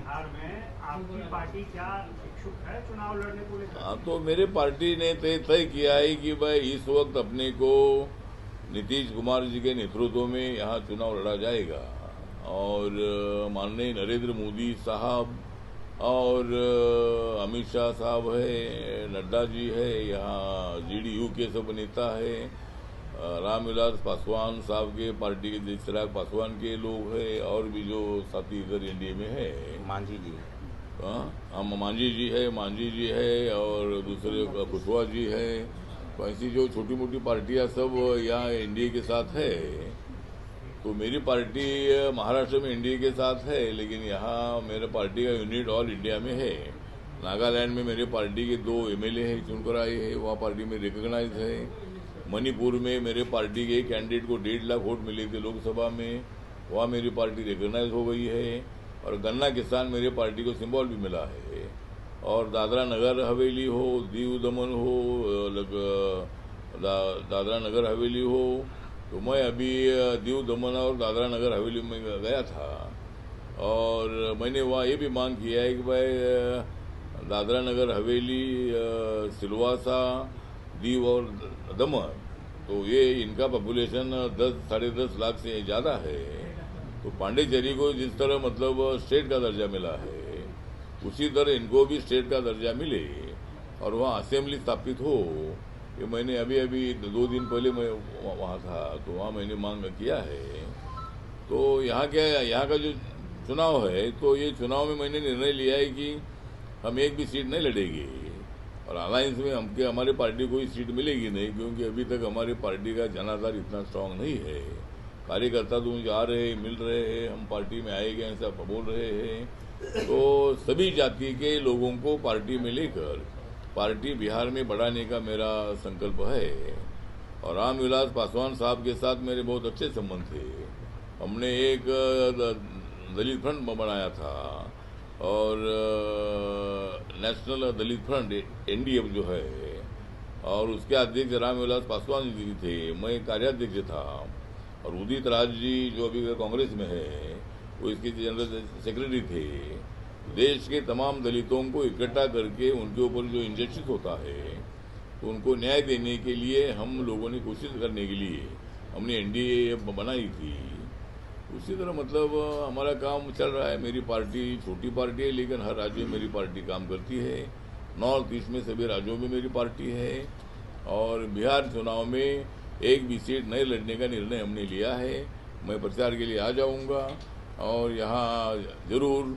बिहार में आपकी पार्टी क्या इच्छुक है चुनाव लड़ने को लेकर? हाँ, तो मेरे पार्टी ने तय किया है कि भाई इस वक्त अपने को नीतीश कुमार जी के नेतृत्व में यहाँ चुनाव लड़ा जाएगा। और माननीय नरेंद्र मोदी साहब और अमित शाह साहब है, नड्डा जी है, यहाँ जेडीयू के सब नेता है, रामविलास पासवान साहब के पार्टी के चिराग पासवान के लोग हैं, और भी जो साथी इधर एनडीए में है, मांझी जी। हाँ, मांझी जी है और दूसरे कुशवाहा जी है। तो ऐसी जो छोटी मोटी पार्टियां सब यहाँ एनडीए के साथ है। तो मेरी पार्टी महाराष्ट्र में एनडीए के साथ है, लेकिन यहाँ मेरे पार्टी का यूनिट ऑल इंडिया में है। नागालैंड में मेरे पार्टी के 2 एमएलए हैं चुनकर आए हैं, वहाँ पार्टी में रिकॉग्नाइज है। मणिपुर में मेरे पार्टी के एक कैंडिडेट को 1.5 लाख वोट मिले थे लोकसभा में, वहाँ मेरी पार्टी रिकॉग्नाइज हो गई है। और गन्ना किसान मेरे पार्टी को सिंबल भी मिला है। और दादरा नगर हवेली हो, दीव दमन हो, दादरा नगर हवेली हो, तो मैं अभी दीव दमन और दादरा नगर हवेली में गया था, और मैंने वहाँ ये भी मांग किया है कि भाई दादरा नगर हवेली, सिलवासा, दीव और दमन, तो ये इनका पॉपुलेशन 10-10.5 लाख से ज़्यादा है। तो पांडेचेरी को जिस तरह मतलब स्टेट का दर्जा मिला है, उसी तरह इनको भी स्टेट का दर्जा मिले और वहाँ असेंबली स्थापित हो। ये मैंने अभी 2 दिन पहले मैं वहाँ था, तो वहाँ मैंने मांग किया है। तो यहाँ क्या है, यहाँ का जो चुनाव है, तो ये चुनाव में मैंने निर्णय लिया है कि हम एक भी सीट नहीं लड़ेंगे, और अलायंस में हमारे पार्टी को ही सीट मिलेगी नहीं, क्योंकि अभी तक हमारी पार्टी का जनाधार इतना स्ट्रांग नहीं है। कार्यकर्ता तो मुझे आ रहे मिल रहे हैं, हम पार्टी में आएंगे ऐसा बोल रहे हैं। तो सभी जाति के लोगों को पार्टी में लेकर पार्टी बिहार में बढ़ाने का मेरा संकल्प है। और रामविलास पासवान साहब के साथ मेरे बहुत अच्छे संबंध थे। हमने एक दलित फ्रंट बनाया था, और नेशनल दलित फ्रंट एनडीएफ जो है, और उसके अध्यक्ष रामविलास पासवान जी थे, मैं कार्याध्यक्ष था। और उदित राज जी जो अभी कांग्रेस में है, वो इसके जनरल सेक्रेटरी थे। देश के तमाम दलितों को इकट्ठा करके उनके ऊपर जो इंजेक्शन होता है, तो उनको न्याय देने के लिए हम लोगों ने कोशिश करने के लिए हमने एनडीए बनाई थी। उसी तरह मतलब हमारा काम चल रहा है। मेरी पार्टी छोटी पार्टी है, लेकिन हर राज्य में मेरी पार्टी काम करती है। नॉर्थ ईस्ट में सभी राज्यों में मेरी पार्टी है। और बिहार चुनाव में एक भी सीट नहीं लड़ने का निर्णय हमने लिया है। मैं प्रचार के लिए आ जाऊंगा, और यहाँ जरूर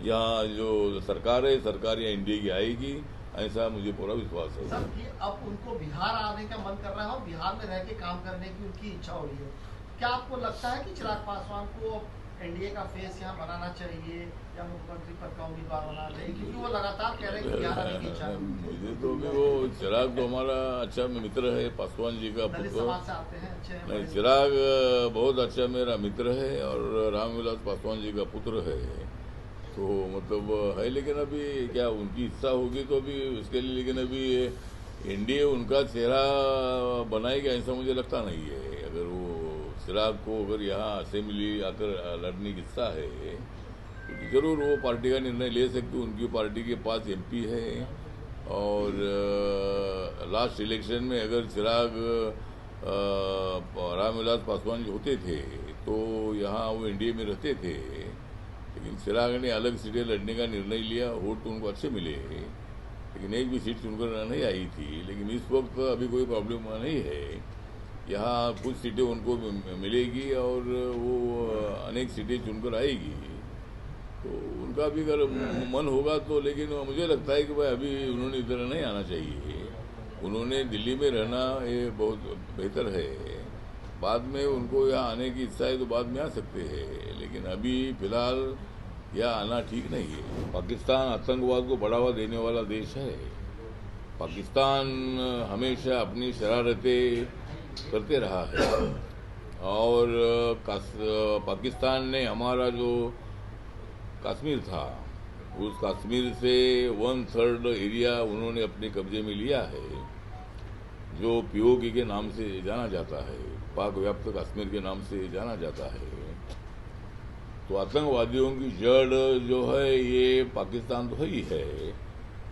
यहाँ जो सरकार है, सरकार यहाँ एनडीए की आएगी, ऐसा मुझे पूरा विश्वास है। सर, कि अब उनको बिहार आने का मन कर रहा है और बिहार में रह के काम करने की उनकी इच्छा हो रही है। क्या आपको लगता है कि चिराग पासवान को एनडीए का फेस यहाँ बनाना चाहिए या मुख्यमंत्री पद का उम्मीदवार बनाना चाहिए, क्योंकि वो लगातार कह रहे हैं कि बिहार आने की इच्छा है? मुझे तो भी वो चिराग तो हमारा अच्छा मित्र है, पासवान जी का दलित पुत्र। समाज से आते हैं, अच्छे हैं। नहीं, चिराग बहुत अच्छा मेरा मित्र है और रामविलास पासवान जी का पुत्र है, तो मतलब है। लेकिन अभी क्या उनकी इच्छा होगी तो अभी उसके लिए, लेकिन अभी एनडीए उनका चेहरा बनाएगा ऐसा मुझे लगता नहीं है। अगर वो चिराग को अगर यहाँ असेंबली आकर लड़ने की इच्छा है, तो जरूर वो पार्टी का निर्णय ले सकते। उनकी पार्टी के पास एमपी है, और लास्ट इलेक्शन में अगर चिराग रामविलास पासवान जी होते थे तो यहाँ वो एनडीए में रहते थे। लेकिन चिराग ने अलग सीटें लड़ने का निर्णय लिया, वोट तो उनको अच्छे मिले, लेकिन एक भी सीट चुनकर नहीं आई थी। लेकिन इस वक्त अभी कोई प्रॉब्लम नहीं है, यहाँ कुछ सीटें उनको मिलेगी और वो अनेक सीटें चुनकर आएगी। तो उनका भी अगर मन होगा तो, लेकिन मुझे लगता है कि भाई अभी उन्होंने इधर नहीं आना चाहिए। उन्होंने दिल्ली में रहना ये बहुत बेहतर है। बाद में उनको यहाँ आने की इच्छा है तो बाद में आ सकते हैं, लेकिन अभी फिलहाल यहाँ आना ठीक नहीं है। पाकिस्तान आतंकवाद को बढ़ावा देने वाला देश है। पाकिस्तान हमेशा अपनी शरारतें करते रहा है, और पाकिस्तान ने हमारा जो कश्मीर था, उस कश्मीर से 1/3 एरिया उन्होंने अपने कब्जे में लिया है, जो पीओके के नाम से जाना जाता है, पाक व्याप्त कश्मीर के नाम से जाना जाता है। तो आतंकवादियों की जड़ जो है ये पाकिस्तान तो ही है,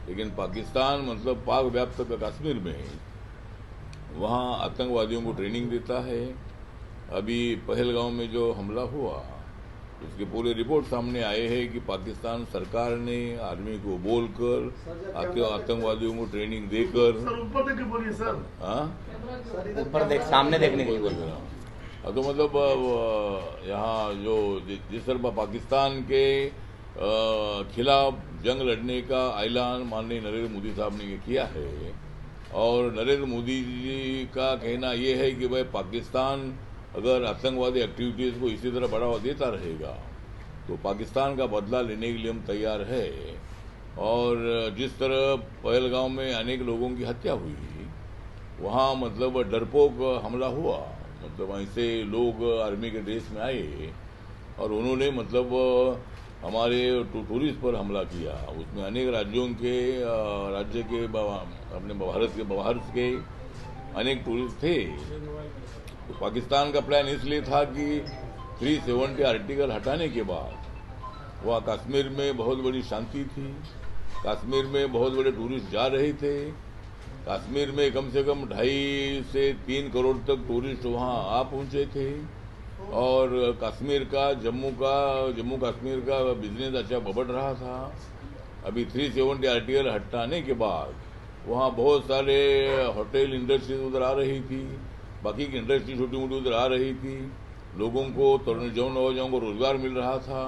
लेकिन पाकिस्तान मतलब पाक व्याप्त कश्मीर में वहाँ आतंकवादियों को ट्रेनिंग देता है। अभी पहलगांव में जो हमला हुआ उसके पूरे रिपोर्ट सामने आए हैं कि पाकिस्तान सरकार ने आर्मी को बोलकर आतंकवादियों को ट्रेनिंग देकर ऊपर सामने देखने के लिए बोल रहा हूँ। तो मतलब यहाँ जो जिस तरह पाकिस्तान के खिलाफ जंग लड़ने का ऐलान माननीय नरेंद्र मोदी साहब ने किया है, और नरेंद्र मोदी जी का कहना ये है कि भाई पाकिस्तान अगर आतंकवादी एक्टिविटीज़ को इसी तरह बढ़ावा देता रहेगा तो पाकिस्तान का बदला लेने के लिए हम तैयार है। और जिस तरह पहलगांव में अनेक लोगों की हत्या हुई, वहाँ मतलब डरपोक हमला हुआ, मतलब ऐसे लोग आर्मी के ड्रेस में आए और उन्होंने मतलब हमारे टूरिस्ट पर हमला किया। उसमें अनेक राज्यों के राज्य के अपने भारत के बाहर के अनेक टूरिस्ट थे। तो पाकिस्तान का प्लान इसलिए था कि 370 आर्टिकल हटाने के बाद वहाँ कश्मीर में बहुत बड़ी शांति थी, कश्मीर में बहुत बड़े टूरिस्ट जा रहे थे, कश्मीर में कम से कम 2.5 से 3 करोड़ तक टूरिस्ट वहाँ आ पहुँचे थे, और कश्मीर का जम्मू कश्मीर का बिजनेस अच्छा बढ़ रहा था। अभी 370 आर्टिकल हटाने के बाद वहाँ बहुत सारे होटल इंडस्ट्रीज उधर आ रही थी, बाकी की इंडस्ट्री छोटी मोटी उधर आ रही थी, लोगों को नौजवानों को रोजगार मिल रहा था।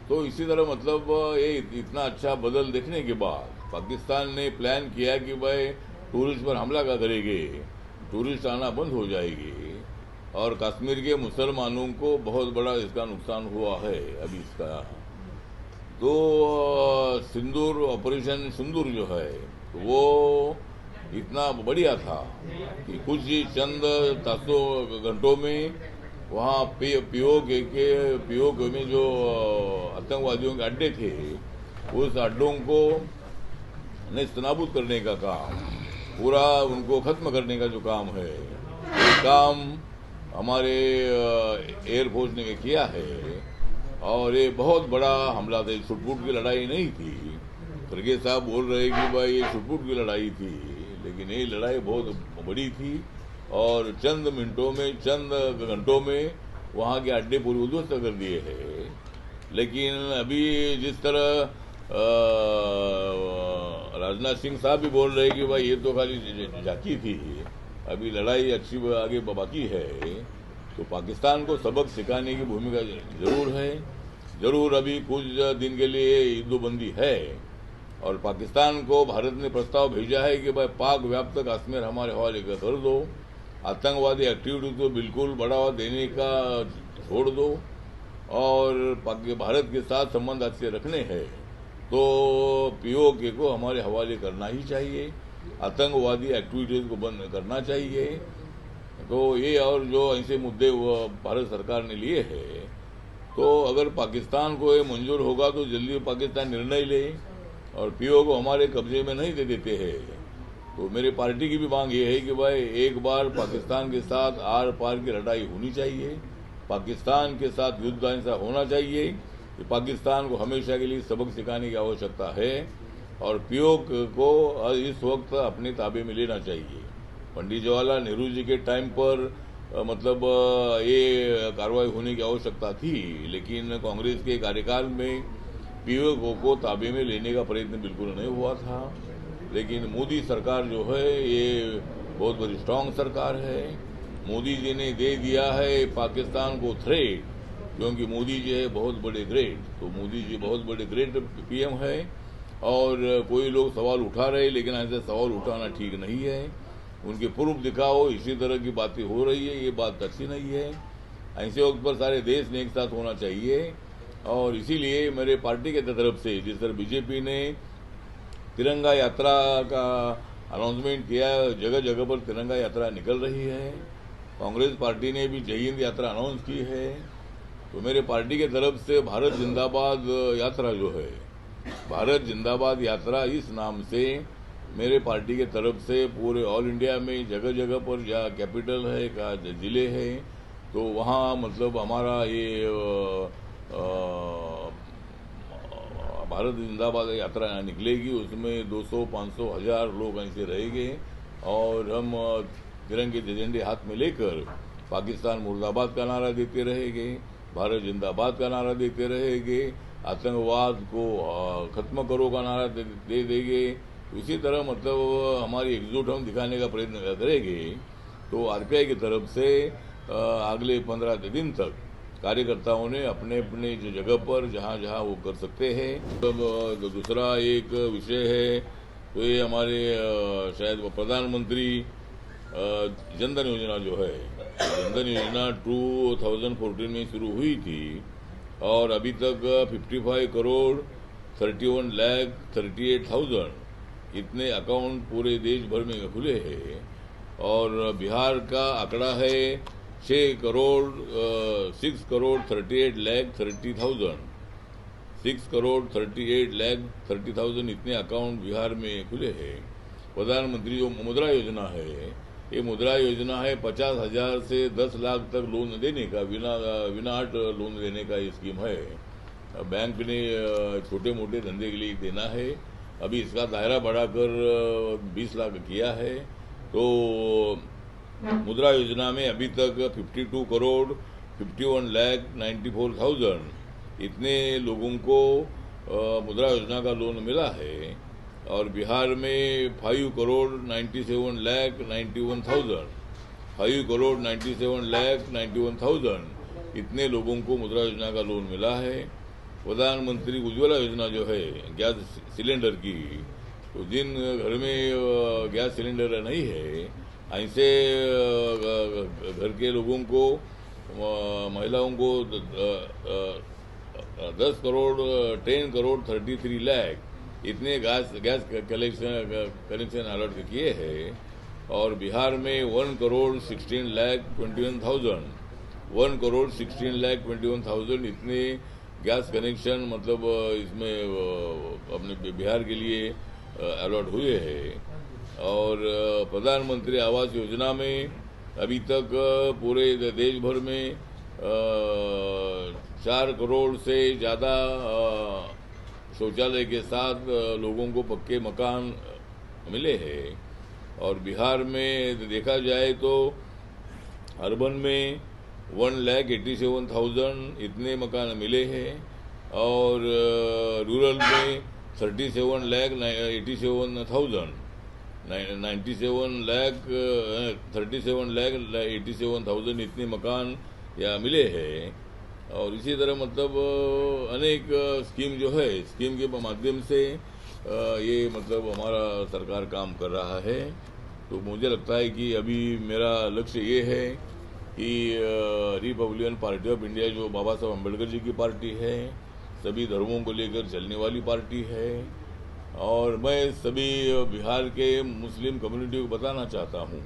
तो इसी तरह मतलब ये इतना अच्छा बदल देखने के बाद पाकिस्तान ने प्लान किया कि भाई टूरिस्ट पर हमला क्या करेंगे, टूरिस्ट आना बंद हो जाएगी, और कश्मीर के मुसलमानों को बहुत बड़ा इसका नुकसान हुआ है अभी इसका। तो सिंदूर ऑपरेशन सिंदूर जो है वो इतना बढ़िया था कि कुछ ही चंद घंटों में वहाँ पीओके में जो आतंकवादियों के अड्डे थे उस अड्डों को नेस्तनाबूद करने का काम, पूरा उनको खत्म करने का जो काम है, ये काम हमारे एयरफोर्स ने किया है। और ये बहुत बड़ा हमला था, छुटपुट की लड़ाई नहीं थी। खड़गे साहब बोल रहे कि भाई ये छुटपुट की लड़ाई थी, लेकिन ये लड़ाई बहुत बड़ी थी और चंद मिनटों में चंद घंटों में वहाँ के अड्डे पूरे उद्ध्वस्त कर दिए हैं। लेकिन अभी जिस तरह राजनाथ सिंह साहब भी बोल रहे कि भाई ये तो खाली झांकी थी, अभी लड़ाई अच्छी आगे बाकी है, तो पाकिस्तान को सबक सिखाने की भूमिका जरूर है। जरूर अभी कुछ दिन के लिए युद्धबंदी है और पाकिस्तान को भारत ने प्रस्ताव भेजा है कि भाई पाक व्याप्त कश्मीर हमारे हवाले कर दो, आतंकवादी एक्टिविटी को बिल्कुल बढ़ावा देने का छोड़ दो, और भारत के साथ संबंध अच्छे रखने हैं तो पीओके को हमारे हवाले करना ही चाहिए, आतंकवादी एक्टिविटीज को बंद करना चाहिए। तो ये और जो ऐसे मुद्दे भारत सरकार ने लिए हैं, तो अगर पाकिस्तान को ये मंजूर होगा तो जल्दी पाकिस्तान निर्णय ले और पीओ को हमारे कब्जे में नहीं दे देते हैं। तो मेरी पार्टी की भी मांग ये है कि भाई एक बार पाकिस्तान के साथ आर पार की लड़ाई होनी चाहिए, पाकिस्तान के साथ युद्ध ऐसा होना चाहिए कि पाकिस्तान को हमेशा के लिए सबक सिखाने की आवश्यकता है और पीओ को इस वक्त अपने ताबे में लेना चाहिए। पंडित जवाहरलाल नेहरू जी के टाइम पर मतलब ये कार्रवाई होने की आवश्यकता थी, लेकिन कांग्रेस के कार्यकाल में पीओ को ताबे में लेने का प्रयत्न बिल्कुल नहीं हुआ था। लेकिन मोदी सरकार जो है ये बहुत बड़ी स्ट्रांग सरकार है, मोदी जी ने दे दिया है पाकिस्तान को थ्रेट, क्योंकि मोदी जी है बहुत बड़े ग्रेट, तो मोदी जी बहुत बड़े ग्रेट पीएम है। और कोई लोग सवाल उठा रहे, लेकिन ऐसे सवाल उठाना ठीक नहीं है, उनके प्रूफ दिखाओ, इसी तरह की बातें हो रही है, ये बात अच्छी नहीं है। ऐसे वक्त पर सारे देश ने एक साथ होना चाहिए और इसीलिए मेरे पार्टी के तरफ से जिस तरह बीजेपी ने तिरंगा यात्रा का अनाउंसमेंट किया, जगह जगह पर तिरंगा यात्रा निकल रही है, कांग्रेस पार्टी ने भी जय हिंद यात्रा अनाउंस की है, तो मेरे पार्टी के तरफ से भारत जिंदाबाद यात्रा जो है, भारत जिंदाबाद यात्रा इस नाम से मेरे पार्टी के तरफ से पूरे ऑल इंडिया में जगह जगह पर जहाँ कैपिटल है का जिले है, तो वहाँ मतलब हमारा ये भारत जिंदाबाद यात्रा निकलेगी, उसमें 200, 500, 1000 लोग ऐसे रहेंगे और हम तिरंगे झंडे हाथ में लेकर पाकिस्तान मुर्दाबाद का नारा देते रहेंगे, भारत जिंदाबाद का नारा देते रहेंगे, आतंकवाद को खत्म करो का नारा दे देंगे। इसी तरह मतलब हमारी एकजुट हम दिखाने का प्रयत्न करेंगे। तो आरपीआई की तरफ से अगले 15 दिन तक कार्यकर्ताओं ने अपने अपने जो जगह पर जहाँ जहाँ वो कर सकते हैं। तो दूसरा एक विषय है, तो ये हमारे शायद प्रधानमंत्री जनधन योजना जो है, जनधन योजना 2014 में शुरू हुई थी और अभी तक 55 करोड़ 31,38,000 इतने अकाउंट पूरे देश भर में खुले हैं और बिहार का आंकड़ा है 6 करोड़ 38,30,000 6 करोड़ 38,30,000 इतने अकाउंट बिहार में खुले हैं। प्रधानमंत्री जो मुद्रा योजना है, ये मुद्रा योजना है 50,000 से 10 लाख तक लोन देने का, विनाट लोन देने का ये स्कीम है। बैंक ने छोटे मोटे धंधे के लिए देना है। अभी इसका दायरा बढ़ाकर 20 लाख किया है। तो मुद्रा योजना में अभी तक 52 करोड़ 51,94,000 इतने लोगों को मुद्रा योजना का लोन मिला है और बिहार में 5 करोड़ 97,91,000 5 करोड़ 97,91,000 इतने लोगों को मुद्रा योजना का लोन मिला है। प्रधानमंत्री उज्ज्वला योजना जो है गैस सिलेंडर की, तो जिन घर में गैस सिलेंडर नहीं है ऐसे घर के लोगों को, महिलाओं को 10 करोड़ 33 लाख इतने गैस कनेक्शन अलॉट किए हैं और बिहार में 1 करोड़ 16,21,000 1 करोड़ 16,21,000 इतने गैस कनेक्शन मतलब इसमें अपने बिहार के लिए अलॉट हुए हैं। और प्रधानमंत्री आवास योजना में अभी तक पूरे देश भर में 4 करोड़ से ज़्यादा शौचालय के साथ लोगों को पक्के मकान मिले हैं। और बिहार में देखा जाए तो अर्बन में 1,87,000 इतने मकान मिले हैं और रूरल में 37,87,000 इतने मकान या मिले हैं। और इसी तरह मतलब अनेक स्कीम जो है, स्कीम के माध्यम से ये मतलब हमारा सरकार काम कर रहा है। तो मुझे लगता है कि अभी मेरा लक्ष्य ये है कि रिपब्लिकन पार्टी ऑफ इंडिया जो बाबा साहब अम्बेडकर जी की पार्टी है, सभी धर्मों को लेकर चलने वाली पार्टी है और मैं सभी बिहार के मुस्लिम कम्युनिटी को बताना चाहता हूँ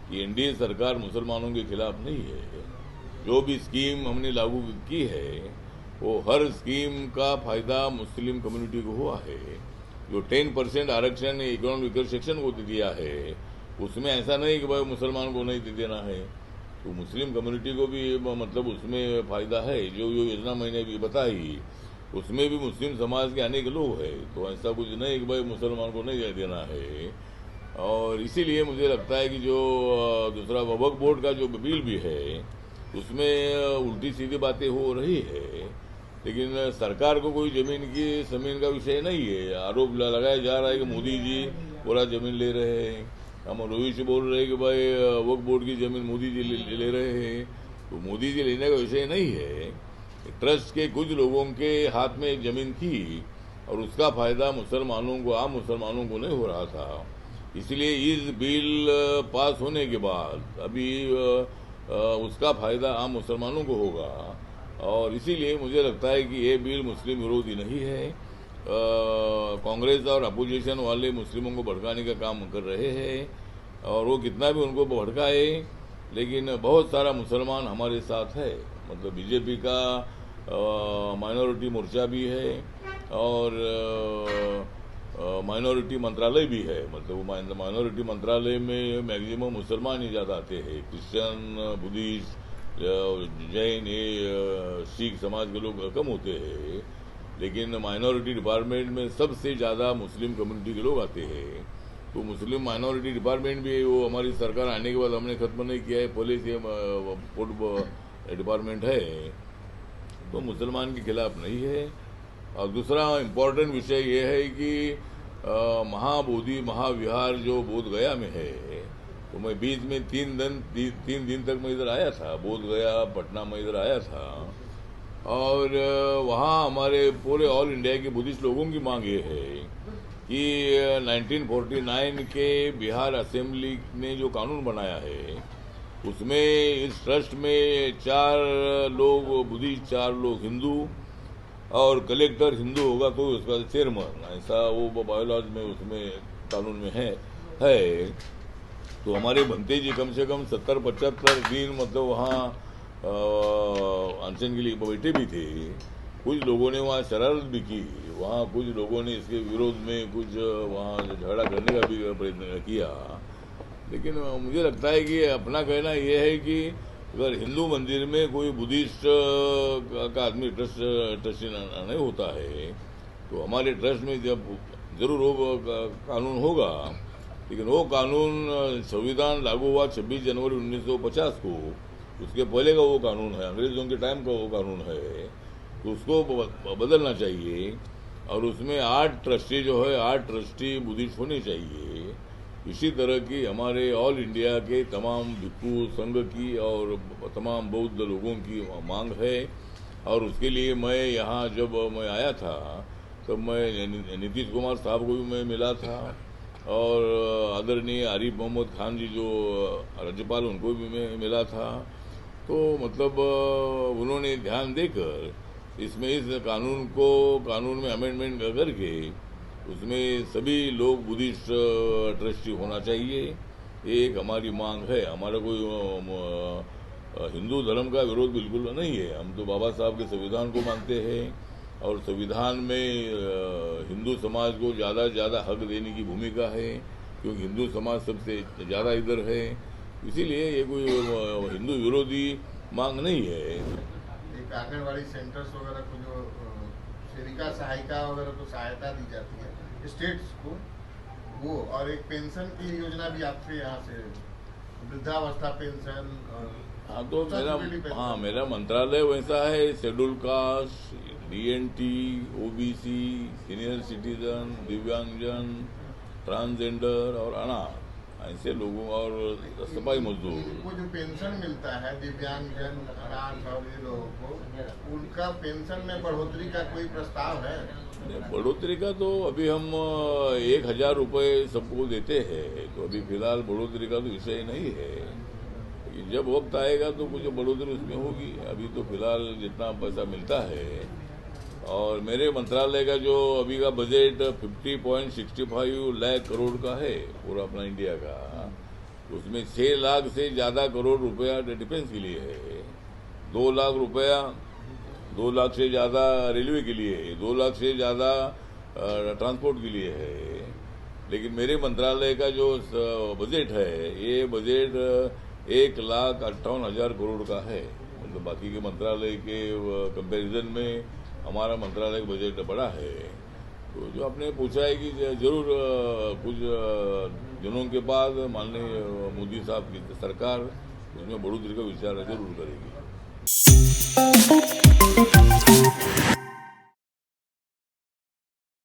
कि एनडीए सरकार मुसलमानों के खिलाफ नहीं है। जो भी स्कीम हमने लागू की है वो हर स्कीम का फायदा मुस्लिम कम्युनिटी को हुआ है। जो 10% आरक्षण इकोनॉमिक सेक्शन को दिया है उसमें ऐसा नहीं कि भाई मुसलमान को नहीं देना है, तो मुस्लिम कम्युनिटी को भी मतलब उसमें फायदा है। जो योजना मैंने भी बताई उसमें भी मुस्लिम समाज के अनेक लोग हैं, तो ऐसा कुछ नहीं कि भाई मुसलमान को नहीं देना है। और इसीलिए मुझे लगता है कि जो दूसरा वक्फ बोर्ड का जो बिल भी है उसमें उल्टी सीधी बातें हो रही है, लेकिन सरकार को कोई जमीन का विषय नहीं है। आरोप लगाया जा रहा है कि मोदी जी पूरा जमीन ले रहे हैं। हम रोहित से बोल रहे हैं कि भाई वक्फ बोर्ड की जमीन मोदी जी ले रहे हैं, तो मोदी जी लेने का विषय नहीं है। ट्रस्ट के कुछ लोगों के हाथ में एक जमीन थी और उसका फायदा मुसलमानों को, आम मुसलमानों को नहीं हो रहा था। इसलिए इस बिल पास होने के बाद अभी उसका फायदा आम मुसलमानों को होगा और इसीलिए मुझे लगता है कि ये बिल मुस्लिम विरोधी नहीं है। कांग्रेस और अपोजिशन वाले मुस्लिमों को भड़काने का काम कर रहे हैं और वो कितना भी उनको भड़काए, लेकिन बहुत सारा मुसलमान हमारे साथ है। मतलब बीजेपी का माइनॉरिटी मोर्चा भी है और माइनॉरिटी मंत्रालय भी है। मतलब माइनॉरिटी मंत्रालय में मैक्सिमम मुसलमान ही ज़्यादा आते हैं, क्रिश्चियन, बुद्धिस्ट जैन सिख समाज के लोग कम होते हैं, लेकिन माइनॉरिटी डिपार्टमेंट में सबसे ज़्यादा मुस्लिम कम्युनिटी के लोग आते हैं। तो मुस्लिम माइनॉरिटी डिपार्टमेंट भी वो हमारी सरकार आने के बाद हमने खत्म नहीं किया है, पहले से फूड डिपार्टमेंट है, तो मुसलमान के खिलाफ नहीं है। और दूसरा इम्पोर्टेंट विषय ये है कि महाबोधि महाविहार जो बोध गया में है, तो मैं बीच में 3 दिन तक मैं इधर आया था, बोध गया पटना में इधर आया था, और वहाँ हमारे पूरे ऑल इंडिया के बुद्धिस्ट लोगों की मांग ये है कि 1949 के बिहार असेंबली ने जो कानून बनाया है, उसमें इस ट्रस्ट में 4 लोग बुद्धिस्ट, 4 लोग हिंदू, और कलेक्टर हिंदू होगा तो उसका चेयरमैन, ऐसा वो बायोलॉजी में उसमें कानून में है। तो हमारे भंते जी कम से कम 70-75 दिन मतलब वहाँ अनशन के लिए बैठे भी थे। कुछ लोगों ने वहाँ शरारत भी की, वहाँ कुछ लोगों ने इसके विरोध में कुछ वहाँ झगड़ा करने का भी प्रयत्न किया। लेकिन मुझे लगता है कि अपना कहना यह है कि अगर हिंदू मंदिर में कोई बुद्धिस्ट का आदमी ट्रस्टी नहीं होता है, तो हमारे ट्रस्ट में जब जरूर वो कानून होगा, लेकिन वो कानून संविधान लागू हुआ 26 जनवरी 1950 को, उसके पहले का वो कानून है, अंग्रेजों के टाइम का वो कानून है, तो उसको बदलना चाहिए। और उसमें 8 ट्रस्टी जो है, 8 ट्रस्टी बुद्धिस्ट होने चाहिए। इसी तरह की हमारे ऑल इंडिया के तमाम भिक्षु संघ की और तमाम बौद्ध लोगों की मांग है। और उसके लिए मैं यहाँ जब मैं आया था तब मैं नीतीश कुमार साहब को भी मैं मिला था, और आदरणीय आरिफ मोहम्मद खान जी जो राज्यपाल, उनको भी मैं मिला था। तो मतलब उन्होंने ध्यान देकर इसमें इस कानून में अमेंडमेंट करके उसमें सभी लोग बुद्धिस्ट ट्रस्टी होना चाहिए। एक हमारी मांग है। हमारा कोई हिंदू धर्म का विरोध बिल्कुल नहीं है। हम तो बाबा साहब के संविधान को मानते हैं, और संविधान में हिंदू समाज को ज़्यादा से ज़्यादा हक देने की भूमिका है, क्योंकि हिंदू समाज सबसे ज़्यादा इधर है। इसीलिए ये कोई हिंदू विरोधी मांग नहीं है। एक आंगनबाड़ी सेंटर्स वगैरह को जो सेविका सहायिका वगैरह को सहायता दी जाती है स्टेट्स को, वो, और एक पेंशन की योजना भी आपके यहाँ से, वृद्धावस्था पेंशन। हाँ, तो मेरा मंत्रालय वैसा है, schedule caste, DNT, OBC, senior citizen, दिव्यांगजन, ट्रांसजेंडर और अनाथ, ऐसे लोगों, और सफाई मजदूर को जो पेंशन मिलता है, दिव्यांगजन, अनाथ और ये लोगों को, उनका पेंशन में बढ़ोतरी का कोई प्रस्ताव है? बढ़ोतरी का तो अभी हम 1000 रुपये सबको देते हैं, तो अभी फिलहाल बढ़ोतरी का तो विषय नहीं है। जब वक्त आएगा तो कुछ बढ़ोतरी उसमें होगी। अभी तो फिलहाल जितना पैसा मिलता है, और मेरे मंत्रालय का जो अभी का बजट 50.65 लाख करोड़ का है, पूरा अपना इंडिया का, उसमें 6 लाख से ज़्यादा करोड़ रुपया डिफेंस के लिए है, 2 लाख रुपया, 2 लाख से ज़्यादा रेलवे के लिए है, 2 लाख से ज़्यादा ट्रांसपोर्ट के लिए है। लेकिन मेरे मंत्रालय का जो बजट है, ये बजट 1,58,000 करोड़ का है। मतलब बाकी के मंत्रालय के कंपैरिजन में हमारा मंत्रालय का बजट बड़ा है। तो जो आपने पूछा है कि जरूर कुछ दिनों के बाद माननीय मोदी साहब की सरकार उसमें बढ़ोतरी का विचार जरूर करेगी।